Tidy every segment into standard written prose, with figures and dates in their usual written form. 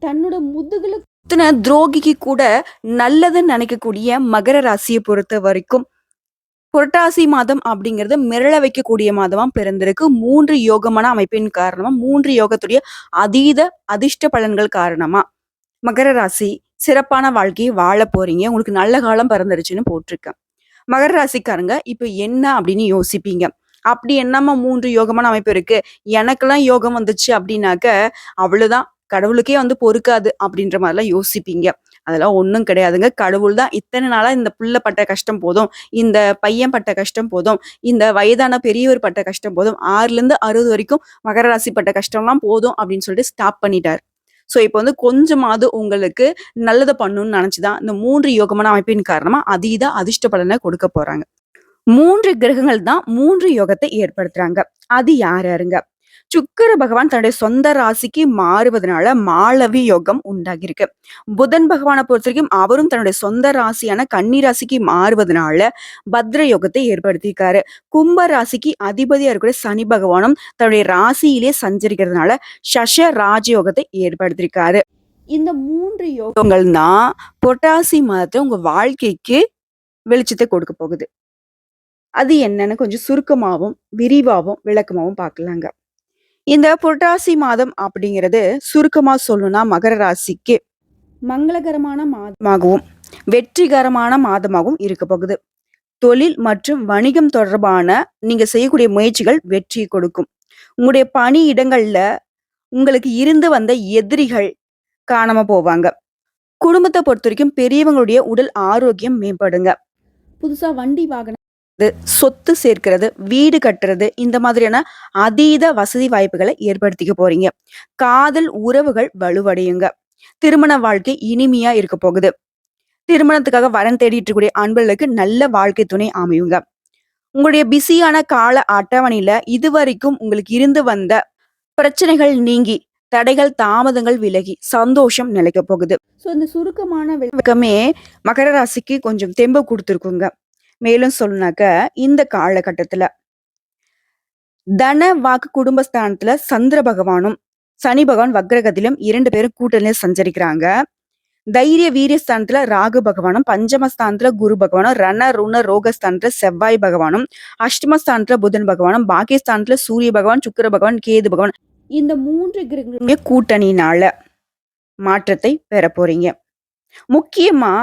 தன்னோட முதுகுல குத்துன துரோகிக்கு கூட நல்லதுன்னு நினைக்கக்கூடிய மகர ராசியை பொறுத்த வரைக்கும் புரட்டாசி மாதம் அப்படிங்கிறது மிரள வைக்கக்கூடிய மாதமா பிறந்திருக்கு. 3 யோகமான அமைப்பின் காரணமா, 3 யோகத்துடைய அதீத அதிர்ஷ்ட பலன்கள் காரணமா, மகர ராசி சிறப்பான வாழ்க்கையை வாழ போறீங்க. உங்களுக்கு நல்ல காலம் பிறந்துருச்சுன்னு போட்டிருக்கேன். மகர ராசிக்காரங்க இப்ப என்ன அப்படின்னு யோசிப்பீங்க. அப்படி என்னம்மா 3 யோகமான அமைப்பு இருக்கு? எனக்கெல்லாம் யோகம் வந்துச்சு அப்படின்னாக்க, அவ்வளவுதான். கடவுளுக்கே பொறுக்காது அப்படின்ற மாதிரிலாம் யோசிப்பீங்க. அதெல்லாம் ஒண்ணும் கிடையாதுங்க. கடவுள் தான் இத்தனை நாளா இந்த புள்ள பட்ட கஷ்டம் போதும், இந்த பையன் பட்ட கஷ்டம் போதும், இந்த வயதான பெரியவர் பட்ட கஷ்டம் போதும், 6ல இருந்து 60 வரைக்கும் மகர ராசி பட்ட கஷ்டம்லாம் போதும் அப்படின்னு சொல்லிட்டு ஸ்டாப் பண்ணிட்டார். ஸோ இப்போ கொஞ்சமாவது உங்களுக்கு நல்லதை பண்ணணும்னு நினைச்சுதான் இந்த 3 யோகமான அமைப்பின் காரணமா அதீத அதிர்ஷ்ட பலனை கொடுக்க போறாங்க. 3 கிரகங்கள் தான் 3 யோகத்தை ஏற்படுத்துறாங்க. அது யார் யாருங்க? சுக்கிர பகவான் தன்னுடைய சொந்த ராசிக்கு மாறுவதனால மாளவி யோகம் உண்டாகியிருக்கு. புதன் பகவானை பொறுத்த வரைக்கும் அவரும் தன்னுடைய சொந்த ராசியான கன்னி ராசிக்கு மாறுவதனால பத்ர யோகத்தை ஏற்படுத்தியிருக்காரு. கும்ப ராசிக்கு அதிபதியா இருக்கிற சனி பகவானும் தன்னுடைய ராசியிலே சஞ்சரிக்கிறதுனால சஷ ராஜயோகத்தை ஏற்படுத்தியிருக்காரு. இந்த 3 யோகங்கள் தான் புரட்டாசி மாதத்துல உங்க வாழ்க்கைக்கு வெளிச்சத்தை கொடுக்க போகுது. அது என்னன்னு கொஞ்சம் சுருக்கமாவும் விரிவாவும் விளக்கமாவும் பார்க்கலாங்க. இந்த புரட்டாசி மாதம் அப்படிங்கிறது சுருக்கமா சொல்லணும்னா மகர ராசிக்கு மங்களகரமான மாதமாகவும் வெற்றிகரமான மாதமாகவும் இருக்க போகுது. தொழில் மற்றும் வணிகம் தொடர்பான நீங்க செய்யக்கூடிய முயற்சிகள் வெற்றி கொடுக்கும். உங்களுடைய பணி இடங்கள்ல உங்களுக்கு இருந்து வந்த எதிரிகள் காணாம போவாங்க. குடும்பத்தை பொறுத்த வரைக்கும் பெரியவங்களுடைய உடல் ஆரோக்கியம் மேம்படுங்க. புதுசா வண்டி வாகனம், சொத்து சேர்க்கிறது, வீடு கட்டுறது, இந்த மாதிரியான அதீத வசதி வாய்ப்புகளை ஏற்படுத்திக்க போறீங்க. காதல் உறவுகள் வலுவடையுங்க. திருமண வாழ்க்கை இனிமையா இருக்க போகுது. திருமணத்துக்காக வரன் தேடிட்டு இருக்கக்கூடிய அன்பர்களுக்கு நல்ல வாழ்க்கை துணை அமையுங்க. உங்களுடைய பிஸியான கால அட்டவணையில இதுவரைக்கும் உங்களுக்கு இருந்து வந்த பிரச்சனைகள் நீங்கி, தடைகள் தாமதங்கள் விலகி சந்தோஷம் நிலைக்க போகுது. ஸோ இந்த சுருக்கமான விளக்கமே மகர ராசிக்கு கொஞ்சம் தெம்பு கொடுத்துருக்குங்க. மேலும் சொல்லுனாக்க இந்த காலகட்டத்துல தன வாக்கு குடும்பஸ்தானத்துல சந்திர பகவானும் சனி பகவான் வக்ரகத்திலும் 2 பேரும் கூட்டணியில சஞ்சரிக்கிறாங்க. தைரிய வீரியஸ்தானத்துல ராகு பகவானும், பஞ்சமஸ்தானத்துல குரு பகவானும், ரண ருண ரோகஸ்தானத்துல செவ்வாய் பகவானும், அஷ்டமஸ்தானத்துல புதன் பகவானும், பாக்கியஸ்தானத்துல சூரிய பகவான், சுக்கிர பகவான், கேது பகவான், இந்த 3 கிரகங்களுமே கூட்டணியினால மாற்றத்தை பெற போறீங்க. முக்கியமா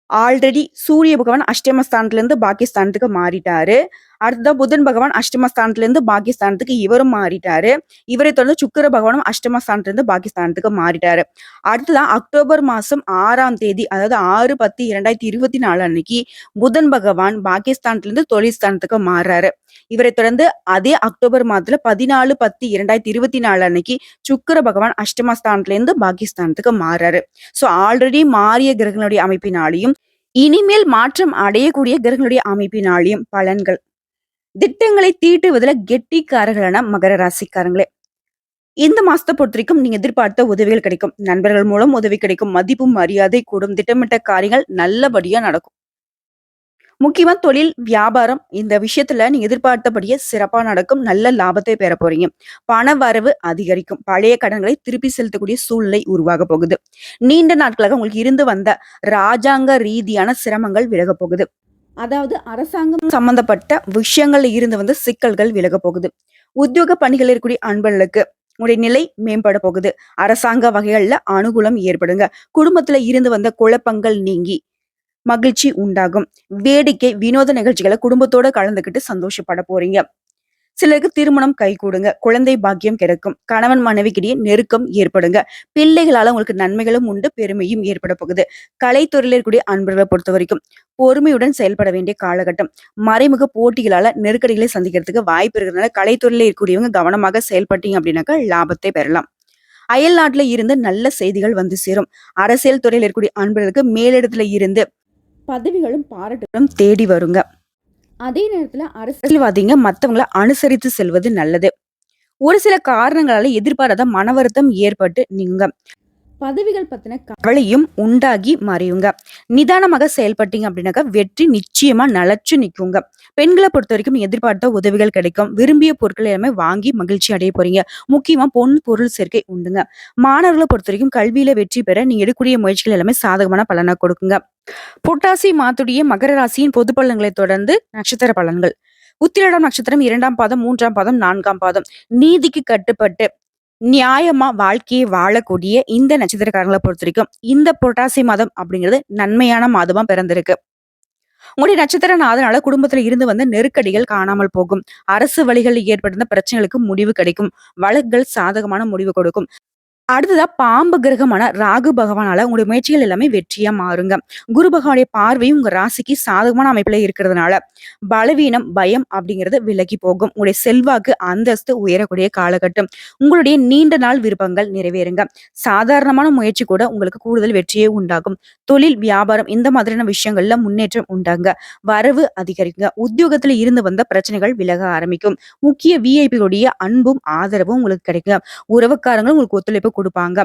ஆல்ரெடி சூரிய பகவான் அஷ்டமஸ்தானத்துல இருந்து பாகிஸ்தானத்துக்கு மாறிட்டாரு. அடுத்ததான் புதன் பகவான் அஷ்டமஸ்தானத்துல இருந்து பாகிஸ்தானத்துக்கு இவரும் மாறிட்டாரு. இவரை தொடர்ந்து சுக்கிர பகவானும் அஷ்டமஸ்தானத்துல இருந்து பாகிஸ்தானத்துக்கு மாறிட்டாரு. அடுத்ததான் அக்டோபர் மாசம் 6ஆம் தேதி, அதாவது 6/10/2024 அன்னைக்கு புதன் பகவான் பாகிஸ்தானத்துல இருந்து தொழில் ஸ்தானத்துக்கு மாறுறாரு. இவரை தொடர்ந்து அதே அக்டோபர் மாதத்துல 14/10/2024 அன்னைக்கு சுக்கிர பகவான் அஷ்டமஸ்தானத்துல இருந்து பாகிஸ்தானத்துக்கு மாறுறாரு. ஸோ ஆல்ரெடி மாறிய கிரகங்களுடைய அமைப்பினாலையும் இனிமேல் மாற்றம் அடையக்கூடிய கிரகங்களுடைய அமைப்பினாலையும் பலன்கள், திட்டங்களை தீட்டுவதில் கெட்டிக்காரர்களான மகர ராசிக்காரங்களே, இந்த மாசத்தை பொறுத்த வரைக்கும் நீங்க எதிர்பார்த்த உதவிகள் கிடைக்கும். நண்பர்கள் மூலம் உதவி கிடைக்கும். மதிப்பும் மரியாதை கூடும். திட்டமிட்ட காரியங்கள் நல்லபடியா நடக்கும். முக்கியமா தொழில் வியாபாரம் இந்த விஷயத்துல நீங்க எதிர்பார்த்தபடியே சிறப்பா நடக்கும். நல்ல லாபத்தை பெற போறீங்க. பண வரவு அதிகரிக்கும். பழைய கடன்களை திருப்பி செலுத்தக்கூடிய சூழ்நிலை உருவாக போகுது. நீண்ட நாட்களாக உங்களுக்கு இருந்து வந்த ராஜாங்க ரீதியான சிரமங்கள் விலக போகுது. அதாவது அரசாங்கம் சம்பந்தப்பட்ட விஷயங்கள்ல இருந்து சிக்கல்கள் விலக போகுது. உத்தியோக பணிகள் இருக்கக்கூடிய அன்பர்களுக்கு உங்களுடைய நிலை மேம்பட போகுது. அரசாங்க வகைகள்ல அனுகூலம் ஏற்படுங்க. குடும்பத்துல இருந்து வந்த குழப்பங்கள் நீங்கி மகிழ்ச்சி உண்டாகும். வேடிக்கை வினோத நிகழ்ச்சிகளை குடும்பத்தோட கலந்துக்கிட்டு சந்தோஷப்பட போறீங்க. சிலருக்கு திருமணம் கைகூடுங்க. குழந்தை பாக்கியம் கிடைக்கும். கணவன் மனைவிக்கிடையே நெருக்கம் ஏற்படுங்க. பிள்ளைகளால உங்களுக்கு நன்மைகளும் உண்டு, பெருமையும் ஏற்பட போகுது. கலைத்துறையில் இருக்கக்கூடிய அன்பர்களை பொறுத்த வரைக்கும் பொறுமையுடன் செயல்பட வேண்டிய காலகட்டம். மறைமுக போட்டிகளால நெருக்கடிகளை சந்திக்கிறதுக்கு வாய்ப்பு இருக்கிறதுனால கலைத்துறையில இருக்கக்கூடியவங்க கவனமாக செயல்பட்டீங்க அப்படின்னாக்கா லாபத்தை பெறலாம். அயல் நாட்டுல இருந்து நல்ல செய்திகள் வந்து சேரும். அரசியல் துறையில் இருக்கக்கூடிய அன்பர்களுக்கு மேலிடத்துல இருந்து பதவிகளும் பாராட்டுகளும் தேடி வருங்க. அதே நேரத்துல அரசியல்வாதிங்க மத்தவங்களை அனுசரித்து செல்வது நல்லது. ஒரு சில காரணங்களால எதிர்பாராத மன வருத்தம் ஏற்பட்டு நீங்க பதவிகள் பத்தின கவலையும் உண்டாகி மறையுங்க. நிதானமாக செயல்பட்டீங்க அப்படின்னாக்கா வெற்றி நிச்சயமா நிலைச்சு நிக்குங்க. பெண்கள பொறுத்தவரைக்கும் எதிர்பார்த்த உதவிகள் கிடைக்கும். விரும்பிய பொருட்கள் எல்லாமே வாங்கி மகிழ்ச்சி அடைய போறீங்க. முக்கியமா பொன், பொருள் சேர்க்கை உண்டுங்க. மாணவர்கள பொறுத்தவரைக்கும் கல்வியில வெற்றி பெற நீங்க எடுக்கக்கூடிய முயற்சிகள் எல்லாமே சாதகமான பலனா கொடுக்குங்க. புரட்டாசி மாத்துடைய மகர ராசியின் பொது பலன்களை தொடர்ந்து நட்சத்திர பலன்கள். உத்திராடம் நட்சத்திரம் 2ஆம் பாதம், 3ஆம் பாதம், 4ஆம் பாதம். நீதிக்கு கட்டுப்பட்டு நியாயமா வாழ்க்கையை வாழக்கூடிய இந்த நட்சத்திரக்காரங்கள பொறுத்தவரைக்கும், இந்த புரட்டாசி மாதம் அப்படிங்கிறது நன்மையான மாதமா பிறந்திருக்கு. உங்களுடைய நட்சத்திரநாதனால குடும்பத்துல இருந்து வந்த நெருக்கடிகள் காணாமல் போகும். அரசு வழிகளில் ஏற்பட்டிருந்த பிரச்சனைகளுக்கு முடிவு கிடைக்கும். வழக்குகள் சாதகமான முடிவு கொடுக்கும். அடுத்ததா பாம்பு கிரகமான ராகு பகவானால உங்களுடைய முயற்சிகள் எல்லாமே வெற்றியா மாறுங்க. குரு பகவானுடைய பார்வையும் உங்க ராசிக்கு சாதகமான அமைப்புல இருக்கிறதுனால பலவீனம், பயம் அப்படிங்கிறது விலகி போகும். உங்களுடைய செல்வாக்கு, அந்தஸ்து உயரக்கூடிய காலகட்டம். உங்களுடைய நீண்ட நாள் விருப்பங்கள் நிறைவேறுங்க. சாதாரணமான முயற்சி கூட உங்களுக்கு கூடுதல் வெற்றியே உண்டாகும். தொழில், வியாபாரம் இந்த மாதிரியான விஷயங்கள்ல முன்னேற்றம் உண்டாங்க. வரவு அதிகரிக்குங்க. உத்தியோகத்துல இருந்து வந்த பிரச்சனைகள் விலக ஆரம்பிக்கும். முக்கிய விஐபிகளுடைய அன்பும் ஆதரவும் உங்களுக்கு கிடைக்குங்க. உறவுக்காரங்களும் உங்களுக்கு ஒத்துழைப்பு கொடுப்பாங்க.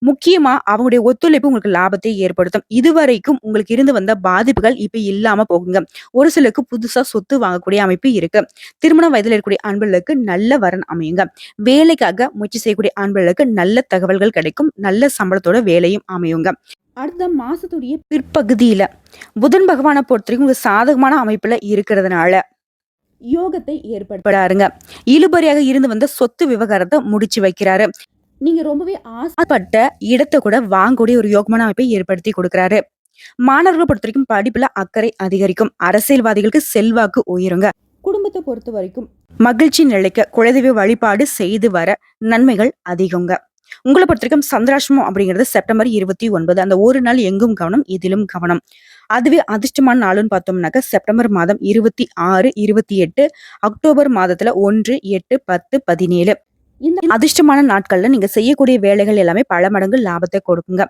முக்கியமா அவங்களுடைய ஒத்துழைப்பு உங்களுக்கு லாபத்தை ஏற்படுத்தும். இதுவரைக்கும் உங்களுக்கு இருந்து வந்த பாதிப்புகள் இப்ப இல்லாம போகுங்க. ஒரு சிலருக்கு புதுசா சொத்து வாங்கக்கூடிய அமைப்பு இருக்கு. திருமண வயதுல இருக்கக்கூடிய அன்பர்களுக்கு நல்ல வரன் அமையுங்க. வேலைக்காக முயற்சி செய்யக்கூடிய அன்பர்களுக்கு நல்ல தகவல்கள் கிடைக்கும். நல்ல சம்பளத்தோட வேலையும் அமையுங்க. அடுத்த மாசத்துடைய பிற்பகுதியில புதன் பகவானை பொறுத்தவரைக்கும் உங்க சாதகமான அமைப்புல இருக்கிறதுனால யோகத்தை ஏற்படுத்துறாருங்க. இழுபறியாக இருந்து வந்த சொத்து விவகாரத்தை முடிச்சு வைக்கிறாரு. நீங்க ரொம்பவே ஆசைப்பட்ட இடத்தை கூட வாங்கக்கூடிய ஒரு யோகமான அமைப்பை ஏற்படுத்தி கொடுக்கிறாரு. மாணவர்களை பொறுத்த வரைக்கும் படிப்புல அக்கறை அதிகரிக்கும். அரசியல்வாதிகளுக்கு செல்வாக்கு உயருங்க. குடும்பத்தை பொறுத்த வரைக்கும் மகிழ்ச்சி நிலைக்க குலதெய்வ வழிபாடு செய்து வர நன்மைகள் அதிகங்க. உங்களை பொறுத்த வரைக்கும் சந்திராஷ்டமம் அப்படிங்கிறது செப்டம்பர் 29. அந்த ஒரு நாள் எங்கும் கவனம், இதிலும் கவனம். அதுவே அதிர்ஷ்டமான நாளுன்னு பார்த்தோம்னாக்க செப்டம்பர் மாதம் 26, 28, அக்டோபர் மாதத்துல 1, 8, 10, 17. இந்த அதிர்ஷ்டமான நாட்கள்ல நீங்க செய்யக்கூடிய வேலைகள் எல்லாமே பல மடங்கு லாபத்தை கொடுக்குங்க.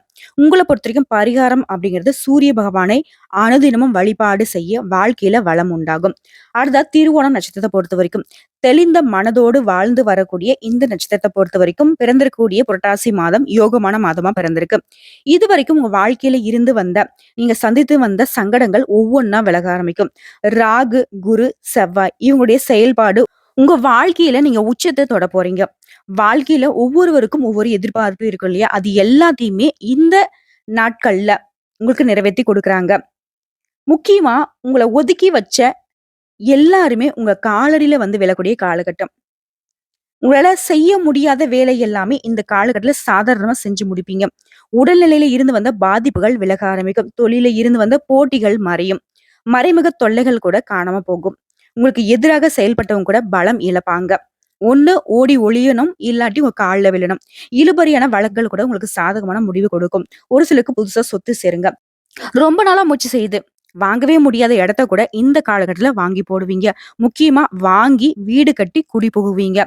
உங்களை பொறுத்த வரைக்கும் பரிகாரம் அப்படிங்கிறது சூரிய பகவானை அனுதினமும் வழிபாடு செய்ய வாழ்க்கையில வளம் உண்டாகும். அடுத்தா திருவோணம் நட்சத்திரத்தை பொறுத்த வரைக்கும் தெளிந்த மனதோடு வாழ்ந்து வரக்கூடிய இந்த நட்சத்திரத்தை பொறுத்த வரைக்கும் பிறந்திருக்கக்கூடிய புரட்டாசி மாதம் யோகமான மாதமா பிறந்திருக்கு. இது வரைக்கும் உங்க வாழ்க்கையில இருந்து வந்த நீங்க சந்தித்து வந்த சங்கடங்கள் ஒவ்வொன்னா விலக ஆரம்பிக்கும். ராகு, குரு, செவ்வாய் இவங்களுடைய செயல்பாடு உங்க வாழ்க்கையில நீங்க உச்சத்தை தொட போறீங்க. வாழ்க்கையில ஒவ்வொருவருக்கும் ஒவ்வொரு எதிர்பார்ப்பு இருக்கும் இல்லையா? அது எல்லாத்தையுமே இந்த நாட்கள்ல உங்களுக்கு நிறைவேத்தி கொடுக்குறாங்க. முக்கியமா உங்கள ஒதுக்கி வச்ச எல்லாருமே உங்க காலடியில வந்து விழக்கூடிய காலகட்டம். உங்களால செய்ய முடியாத வேலை எல்லாமே இந்த காலகட்டத்துல சாதாரணமா செஞ்சு முடிப்பீங்க. உடல்நிலையில இருந்து வந்த பாதிப்புகள் விலக ஆரம்பிக்கும். தொழில இருந்து வந்த போட்டிகள் மறையும். மறைமுக தொல்லைகள் கூட காணாம போகும். உங்களுக்கு எதிராக செயல்பட்டவங்க கூட பலம் இழப்பாங்க. ஒண்ணு ஓடி ஒளியணும், இல்லாட்டி உங்க கால்ல விழணும். இழுபறியான வழக்குகள் கூட உங்களுக்கு சாதகமான முடிவு கொடுக்கும். ஒரு சிலருக்கு புதுசா சொத்து சேருங்க. ரொம்ப நாளா முயற்சி செய்து வாங்கவே முடியாத இடத்த கூட இந்த காலகட்டத்துல வாங்கி போடுவீங்க. முக்கியமா வாங்கி வீடு கட்டி குடி புகுவீங்க.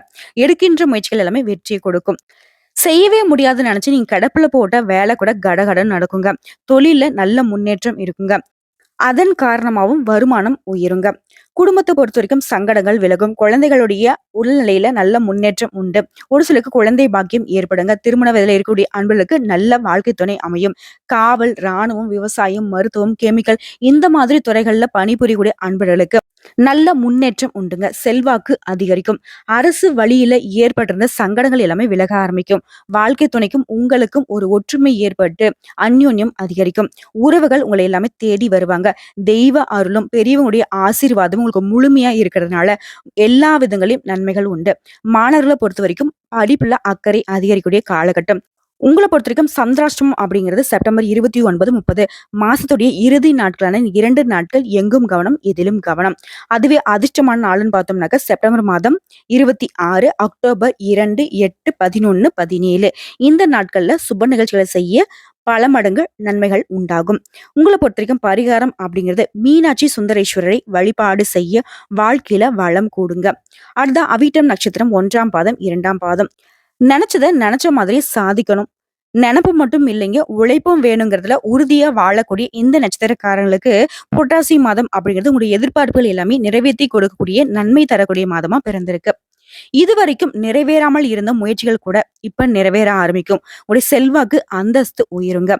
எடுக்கின்ற முயற்சிகள் எல்லாமே வெற்றியை கொடுக்கும். செய்யவே முடியாதுன்னு நினைச்சு நீங்க கிடப்புல போட்ட வேலை கூட கடகடன்னு நடக்குங்க. தொழில்ல நல்ல முன்னேற்றம் இருக்குங்க. அதன் காரணமாகவும் வருமானம் உயருங்க. குடும்பத்தை பொறுத்த வரைக்கும் சங்கடங்கள் விலகும். குழந்தைகளுடைய உடல்நிலையில நல்ல முன்னேற்றம் உண்டு. ஒரு சிலருக்கு குழந்தை பாக்கியம் ஏற்படுங்க. திருமண வயதில இருக்கக்கூடிய அன்பர்களுக்கு நல்ல வாழ்க்கை துணை அமையும். காவல், ராணுவம், விவசாயம், மருத்துவம், கெமிக்கல் இந்த மாதிரி துறைகள்ல பணிபுரியக்கூடிய அன்பர்களுக்கு நல்ல முன்னேற்றம் உண்டுங்க. செல்வாக்கு அதிகரிக்கும். அரசு வழியில ஏற்பட்டிருந்த சங்கடங்கள் எல்லாமே விலக ஆரம்பிக்கும். வாழ்க்கை துணைக்கும் உங்களுக்கும் ஒரு ஒற்றுமை ஏற்பட்டு அந்யோன்யம் அதிகரிக்கும். உறவுகள் உங்களை எல்லாமே தேடி வருவாங்க. தெய்வ அருளும் பெரியவங்களுடைய ஆசீர்வாதமும் உங்களுக்கு முழுமையா இருக்கிறதுனால எல்லா விதங்களையும் நன்மைகள் உண்டு. மாணவர்களை பொறுத்த வரைக்கும் படிப்புல அக்கறை அதிகரிக்கக்கூடிய காலகட்டம். உங்களை பொறுத்த வரைக்கும் சந்திராஷ்டமம் அப்படிங்கிறது செப்டம்பர் 29, 30 மாசத்துடைய இறுதி நாட்களான 2 நாட்கள் எங்கும் கவனம், எதிலும் கவனம். அதுவே அதிர்ஷ்டமான நாளுன்னு பார்த்தோம்னாக்க செப்டம்பர் மாதம் 26, அக்டோபர் 2, 8, 11, 17 இந்த நாட்கள்ல சுப நிகழ்ச்சிகளை செய்ய பல மடங்கு நன்மைகள் உண்டாகும். உங்களை பொறுத்த வரைக்கும் பரிகாரம் அப்படிங்கிறது மீனாட்சி சுந்தரேஸ்வரரை வழிபாடு செய்ய வாழ்க்கையில வளம் கூடுங்க. அடுத்த அவிட்டம் நட்சத்திரம் 1ஆம் பாதம், 2ஆம் பாதம். நினைச்சத நினைச்ச மாதிரி சாதிக்கணும். நினப்பு மட்டும் இல்லைங்க, உழைப்பும் வேணுங்கிறதுல உறுதியா வாழக்கூடிய இந்த நட்சத்திரக்காரங்களுக்கு புரட்டாசி மாதம் அப்படிங்கிறது உங்களுடைய எதிர்பார்ப்புகள் எல்லாமே நிறைவேற்றி கொடுக்கக்கூடிய நன்மை தரக்கூடிய மாதமா பிறந்திருக்கு. இதுவரைக்கும் நிறைவேறாமல் இருந்த முயற்சிகள் கூட இப்ப நிறைவேற ஆரம்பிக்கும். உடைய செல்வாக்கு, அந்தஸ்து உயருங்க.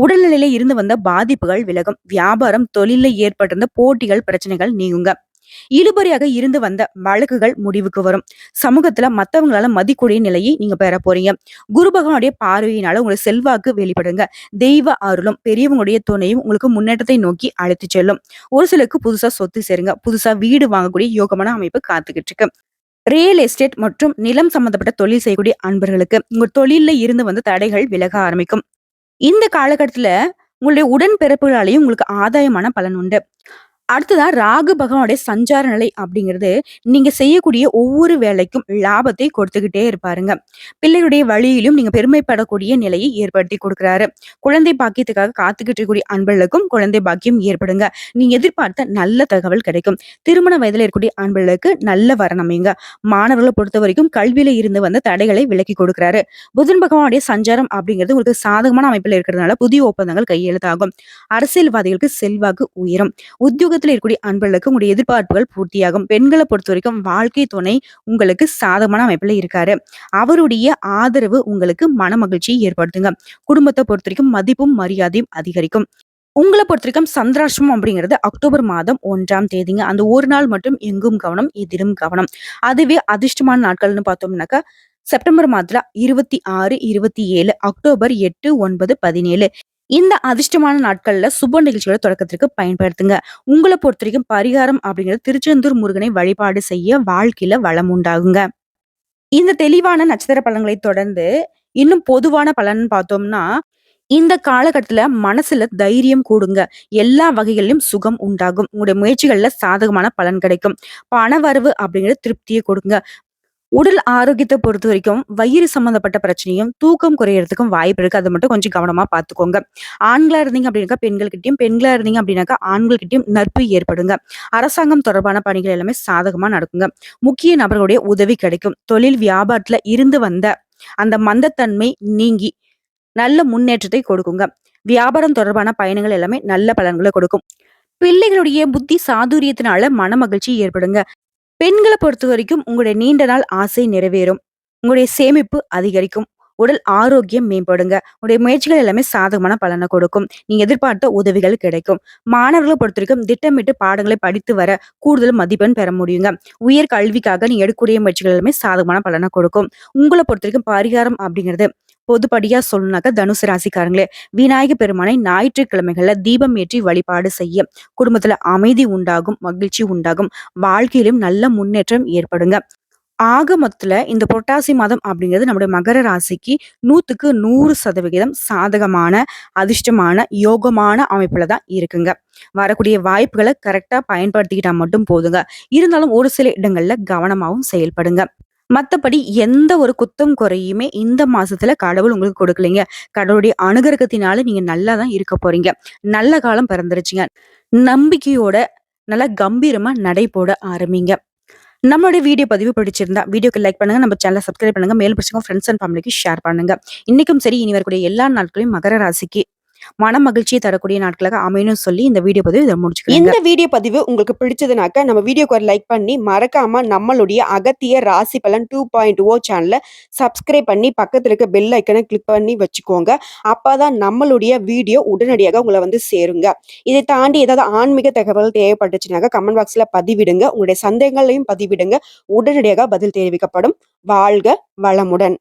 உடல்நிலையில இருந்து வந்த பாதிப்புகள் விலகும். வியாபாரம், தொழில ஏற்பட்டிருந்த போட்டிகள், பிரச்சனைகள் நீங்குங்க. இழுபறியாக இருந்து வந்த வழக்குகள் முடிவுக்கு வரும். சமூகத்துல மத்தவங்களால மதிக்கூடிய நிலையை நீங்க பெற போறீங்க. குரு பகவானுடைய பார்வையினால உங்களுக்கு செல்வாக்கு வெளிப்படுங்க. தெய்வ அருளும் பெரியவங்களுடைய துணையும் உங்களுக்கு முன்னேற்றத்தை நோக்கி அழைத்து செல்லும். ஒரு சிலருக்கு புதுசா சொத்து சேருங்க. புதுசா வீடு வாங்கக்கூடிய யோகமான அமைப்பு காத்துக்கிட்டு இருக்கு. ரியல் எஸ்டேட் மற்றும் நிலம் சம்பந்தப்பட்ட தொழில் செய்யக்கூடிய அன்பர்களுக்கு உங்க தொழில்ல இருந்து வந்த தடைகள் விலக ஆரம்பிக்கும். இந்த காலகட்டத்துல உங்களுடைய உடன்பிறப்புகளாலேயும் உங்களுக்கு ஆதாயமான பலன் உண்டு. அடுத்ததா ராகு பகவானுடைய சஞ்சார நிலை அப்படிங்கிறது நீங்க செய்யக்கூடிய ஒவ்வொரு வேலைக்கும் லாபத்தை கொடுத்துக்கிட்டே இருப்பாருங்க. பிள்ளைகளுடைய வழியிலும் நீங்க பெருமைப்படக்கூடிய நிலையை ஏற்படுத்தி கொடுக்கிறாரு. குழந்தை பாக்கியத்துக்காக காத்துக்கிட்டு இருக்கக்கூடிய அன்பர்களுக்கும் குழந்தை பாக்கியம் ஏற்படுங்க. நீங்க எதிர்பார்த்த நல்ல தகவல் கிடைக்கும். திருமண வயதுல இருக்கக்கூடிய அன்பர்களுக்கு நல்ல வரன் அமையுங்க. மாணவர்களை பொறுத்த வரைக்கும் கல்வியில இருந்து வந்த தடைகளை விலக்கி கொடுக்கிறாரு. புதன் பகவானுடைய சஞ்சாரம் அப்படிங்கிறது உங்களுக்கு சாதகமான அமைப்பில் இருக்கிறதுனால புதிய ஒப்பந்தங்கள் கையெழுத்தாகும். அரசியல்வாதிகளுக்கு செல்வாக்கு உயரும். உத்தியோகத்துல இருக்கக்கூடிய அன்பர்களுக்கு உங்களுடைய எதிர்பார்ப்புகள் பூர்த்தியாகும். பெண்களை பொறுத்த வரைக்கும் வாழ்க்கை துணை உங்களுக்கு சாதகமான அமைப்புல இருக்காரு. அவருடைய ஆதரவு உங்களுக்கு மன மகிழ்ச்சியை ஏற்படுத்துங்க. குடும்பத்தை பொறுத்த வரைக்கும் மதிப்பும் மரியாதையும் அதிகரிக்கும். உங்களை பொறுத்த வரைக்கும் சந்திராஷ்டமம் அப்படிங்கிறது அக்டோபர் மாதம் 1ஆம் தேதிங்க. அந்த ஒரு நாள் மட்டும் எங்கும் கவனம், எதிலும் கவனம். அதுவே அதிர்ஷ்டமான நாட்கள்னு பார்த்தோம்னாக்கா செப்டம்பர் மாதத்துல 26, 27, அக்டோபர் 8, 9, 17 இந்த அதிர்ஷ்டமான நாட்கள்ல சுப நிகழ்ச்சிகளை தொடக்கத்திற்கு பயன்படுத்துங்க. உங்களை பொறுத்த வரைக்கும் பரிகாரம் அப்படிங்கிறது திருச்செந்தூர் முருகனை வழிபாடு செய்ய வாழ்க்கையில வளம் உண்டாகுங்க. இந்த தெளிவான நட்சத்திர பலன்களை தொடர்ந்து இன்னும் பொதுவான பலன் பார்த்தோம்னா, இந்த காலகட்டத்துல மனசுல தைரியம் கூடுங்க. எல்லா வகைகளிலும் சுகம் உண்டாகும். உங்களுடைய முயற்சிகள்ல சாதகமான பலன் கிடைக்கும். பணவரவு அப்படிங்கிறது திருப்தியை கொடுங்க. உடல் ஆரோக்கியத்தை பொறுத்த வரைக்கும் வயிறு சம்பந்தப்பட்ட பிரச்சனையும் தூக்கம் குறையறதுக்கும் வாய்ப்பு இருக்கு. அதை மட்டும் கொஞ்சம் கவனமா பார்த்துக்கோங்க. ஆண்களா இருந்தீங்க அப்படின்னாக்கா பெண்கள்கிட்டயும், பெண்களா இருந்தீங்க அப்படின்னாக்கா ஆண்கள்கிட்டயும் நட்பு ஏற்படுங்க. அரசாங்கம் தொடர்பான பணிகள் எல்லாமே சாதகமா நடக்குங்க. முக்கிய நபர்களுடைய உதவி கிடைக்கும். தொழில் வியாபாரத்துல இருந்து வந்த அந்த மந்தத்தன்மை நீங்கி நல்ல முன்னேற்றத்தை கொடுக்குங்க. வியாபாரம் தொடர்பான பயணங்கள் எல்லாமே நல்ல பலன்களை கொடுக்கும். பிள்ளைகளுடைய புத்தி சாதுரியத்தினால மன மகிழ்ச்சி ஏற்படுங்க. பெண்கள பொறுத்தவரைக்கும் உங்களுடைய நீண்ட நாள் ஆசை நிறைவேறும். உங்களுடைய சேமிப்பு அதிகரிக்கும். உடல் ஆரோக்கியம் மேம்படுங்க. உங்களுடைய முயற்சிகள் எல்லாமே சாதகமான பலனை கொடுக்கும். நீங்க எதிர்பார்த்த உதவிகள் கிடைக்கும். மாணவர்களை பொறுத்தவரைக்கும் திட்டமிட்டு பாடங்களை படித்து வர கூடுதல் மதிப்பெண் பெற முடியுங்க. உயர் கல்விக்காக நீங்க எடுக்கக்கூடிய முயற்சிகள் எல்லாமே சாதகமான பலனை கொடுக்கும். உங்களை பொறுத்தவரைக்கும் பரிகாரம் அப்படிங்கிறது பொதுப்படியா சொல்லணும்னாக்கா தனுசு ராசிக்காரங்களே, விநாயக பெருமானை ஞாயிற்றுக்கிழமைகள்ல தீபம் ஏற்றி வழிபாடு செய்ய குடும்பத்துல அமைதி உண்டாகும், மகிழ்ச்சி உண்டாகும். வாழ்க்கையிலும் நல்ல முன்னேற்றம் ஏற்படுங்க. ஆக மொத்தத்துல இந்த புரட்டாசி மாதம் அப்படிங்கிறது நம்முடைய மகர ராசிக்கு 100க்கு 100% சாதகமான, அதிர்ஷ்டமான, யோகமான அமைப்புல தான் இருக்குங்க. வரக்கூடிய வாய்ப்புகளை கரெக்டா பயன்படுத்திக்கிட்டா மட்டும் போதுங்க. இருந்தாலும் ஒரு சில இடங்கள்ல கவனமாவும் செயல்படுங்க. மத்தபடி எந்த ஒரு குத்தம் குறையுமே இந்த மாசத்துல கடவுள் உங்களுக்கு கொடுக்கலைங்க. கடவுளுடைய அனுகிரகத்தினால நீங்க நல்லா தான் இருக்க போறீங்க. நல்ல காலம் பிறந்துருச்சுங்க. நம்பிக்கையோட நல்லா கம்பீரமா நடை போட ஆரம்பிங்க. நம்மளுடைய வீடியோ பதிவு பிடிச்சிருந்தா வீடியோக்கு லைக் பண்ணுங்க. நம்ம சேனலை சப்ஸ்கிரைப் பண்ணுங்க. மேலும் பிடிச்சவங்க ஃப்ரெண்ட்ஸ் அண்ட் ஃபேமிலிக்கு ஷேர் பண்ணுங்க. இன்னைக்கும் சரி, இனி வரக்கூடிய எல்லா நாட்களையும் மகர ராசிக்கு மன மகிழ்ச்சியை தரக்கூடிய நாட்களாக அமையணும்னு சொல்லி இந்த வீடியோ பதிவு இதை முடிச்சுக்கிறேங்க. இந்த வீடியோ பதிவு உங்களுக்கு பிடிச்சதுனாக்க நம்ம வீடியோக்கு ஒரு லைக் பண்ணி மறக்காம நம்மளுடைய அகத்திய ராசி பலன் 2.0 சேனலை சப்ஸ்கிரைப் பண்ணி பக்கத்துல இருக்க பெல் ஐக்கனை கிளிக் பண்ணி வச்சுக்கோங்க. அப்பதான் நம்மளுடைய வீடியோ உடனடியாக உங்களை வந்து சேருங்க. இதை தாண்டி ஏதாவது ஆன்மீக தகவல் தேவைப்பட்டுச்சுனாக்க கமெண்ட் பாக்ஸ்ல பதிவிடுங்க. உங்களுடைய சந்தேகங்களையும் பதிவிடுங்க. உடனடியாக பதில் தெரிவிக்கப்படும். வாழ்க வளமுடன்.